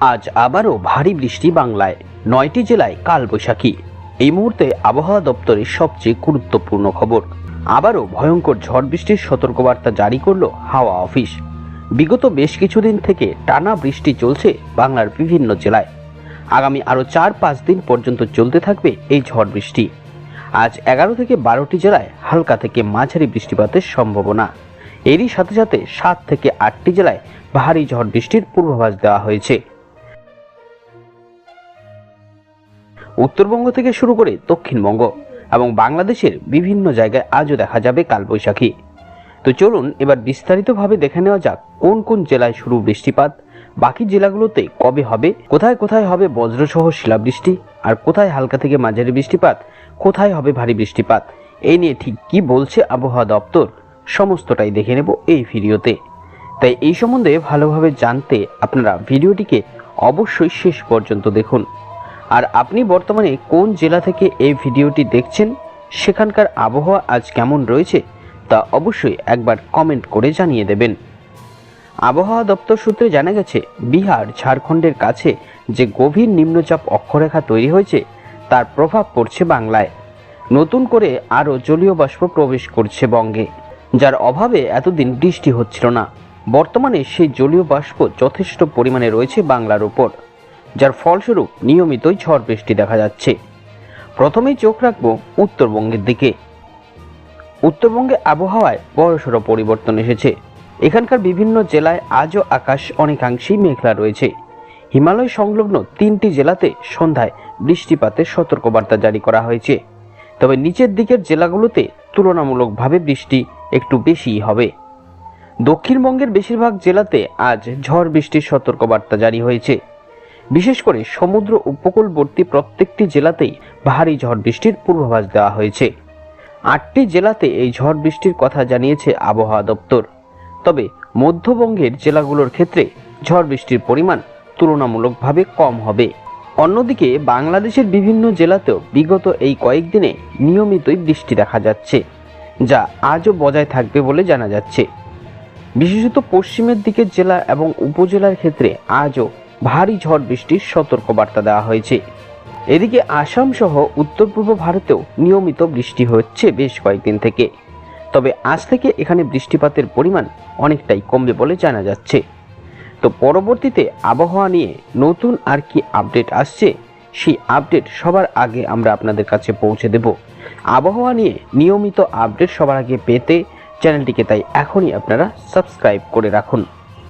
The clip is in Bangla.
আজ আবারও ভারী বৃষ্টি বাংলায়, ৯টি জেলায় কালবৈশাখী। এই মুহূর্তে আবহাওয়া দপ্তরের সবচেয়ে গুরুত্বপূর্ণ খবর, আবারও ভয়ঙ্কর ঝড় বৃষ্টির সতর্কবার্তা জারি করল হাওয়া অফিস। বিগত বেশ কিছুদিন থেকে টানা বৃষ্টি চলছে বাংলার বিভিন্ন জেলায়। আগামী আরও ৪-৫ দিন পর্যন্ত চলতে থাকবে এই ঝড় বৃষ্টি। আজ ১১ থেকে ১২টি জেলায় হালকা থেকে মাঝারি বৃষ্টিপাতের সম্ভাবনা। এরই সাথে সাথে ৭ থেকে ৮টি জেলায় ভারী ঝড় বৃষ্টির পূর্বাভাস দেওয়া হয়েছে। উত্তরবঙ্গ থেকে শুরু করে দক্ষিণবঙ্গ এবং বাংলাদেশের বিভিন্ন জায়গায় আজও দেখা যাবে কালবৈশাখী। তো চলুন এবার বিস্তারিতভাবে দেখে নেওয়া যাক কোন কোন জেলায় শুরু বৃষ্টিপাত, বাকি জেলাগুলোতে কবে হবে, কোথায় কোথায় হবে বজ্রসহ শিলাবৃষ্টি, আর কোথায় হালকা থেকে মাঝারি বৃষ্টিপাত, কোথায় হবে ভারী বৃষ্টিপাত। এই নিয়ে ঠিক কি বলছে আবহাওয়া দপ্তর, সমস্তটাই দেখে নেব এই ভিডিওতে। তাই এই সম্বন্ধে ভালোভাবে জানতে আপনারা ভিডিওটিকে অবশ্যই শেষ পর্যন্ত দেখুন। আর আপনি বর্তমানে কোন জেলা থেকে এই ভিডিওটি দেখছেন, সেখানকার আবহাওয়া আজ কেমন রয়েছে তা অবশ্যই একবার কমেন্ট করে জানিয়ে দেবেন। আবহাওয়া দপ্তর সূত্রে জানা গেছে, বিহার ঝাড়খণ্ডের কাছে যে গভীর নিম্নচাপ অক্ষরেখা তৈরি হয়েছে তার প্রভাব পড়ছে বাংলায়। নতুন করে আরও জলীয় বাষ্প প্রবেশ করছে বঙ্গে, যার অভাবে এতদিন বৃষ্টি হচ্ছিল না। বর্তমানে সেই জলীয় বাষ্প যথেষ্ট পরিমাণে রয়েছে বাংলার উপর, যার ফলস্বরূপ নিয়মিতই ঝড় বৃষ্টি দেখা যাচ্ছে। প্রথমেই চোখ রাখবো উত্তরবঙ্গের দিকে। উত্তরবঙ্গে আবহাওয়ায় বড়সড় পরিবর্তন এসেছে। এখানকার বিভিন্ন জেলায় আজও আকাশ অনেকাংশেই মেঘলা রয়েছে। হিমালয় সংলগ্ন 3টি জেলাতে সন্ধ্যায় বৃষ্টিপাতের সতর্কবার্তা জারি করা হয়েছে। তবে নিচের দিকের জেলাগুলোতে তুলনামূলকভাবে বৃষ্টি একটু বেশিই হবে। দক্ষিণবঙ্গের বেশিরভাগ জেলাতে আজ ঝড় বৃষ্টির সতর্কবার্তা জারি হয়েছে। বিশেষ করে সমুদ্র উপকূলবর্তী প্রত্যেকটি জেলাতেই ভারী ঝড় বৃষ্টির পূর্বাভাস দেওয়া হয়েছে। 8টি জেলাতে এই ঝড় বৃষ্টির কথা জানিয়েছে আবহাওয়া দপ্তর। তবে মধ্যবঙ্গের জেলাগুলোর ক্ষেত্রে ঝড় বৃষ্টির পরিমাণ তুলনামূলকভাবে কম হবে। অন্যদিকে বাংলাদেশের বিভিন্ন জেলাতেও বিগত এই কয়েকদিনে নিয়মিতই বৃষ্টি দেখা যাচ্ছে, যা আজও বজায় থাকবে বলে জানা যাচ্ছে। বিশেষত পশ্চিমের দিকের জেলা এবং উপজেলার ক্ষেত্রে আজও ভারী ঝড় বৃষ্টির সতর্কবার্তা দেওয়া হয়েছে। এদিকে আসাম সহ উত্তর পূর্ব ভারতেও নিয়মিত বৃষ্টি হচ্ছে বেশ কয়েকদিন থেকে। তবে আজ থেকে এখানে বৃষ্টিপাতের পরিমাণ অনেকটাই কমবে বলে জানা যাচ্ছে। তো পরবর্তীতে আবহাওয়া নিয়ে নতুন আর কি আপডেট আসছে, সেই আপডেট সবার আগে আমরা আপনাদের কাছে পৌঁছে দেব। আবহাওয়া নিয়ে নিয়মিত আপডেট সবার আগে পেতে চ্যানেলটিকে তাই এখনই আপনারা সাবস্ক্রাইব করে রাখুন।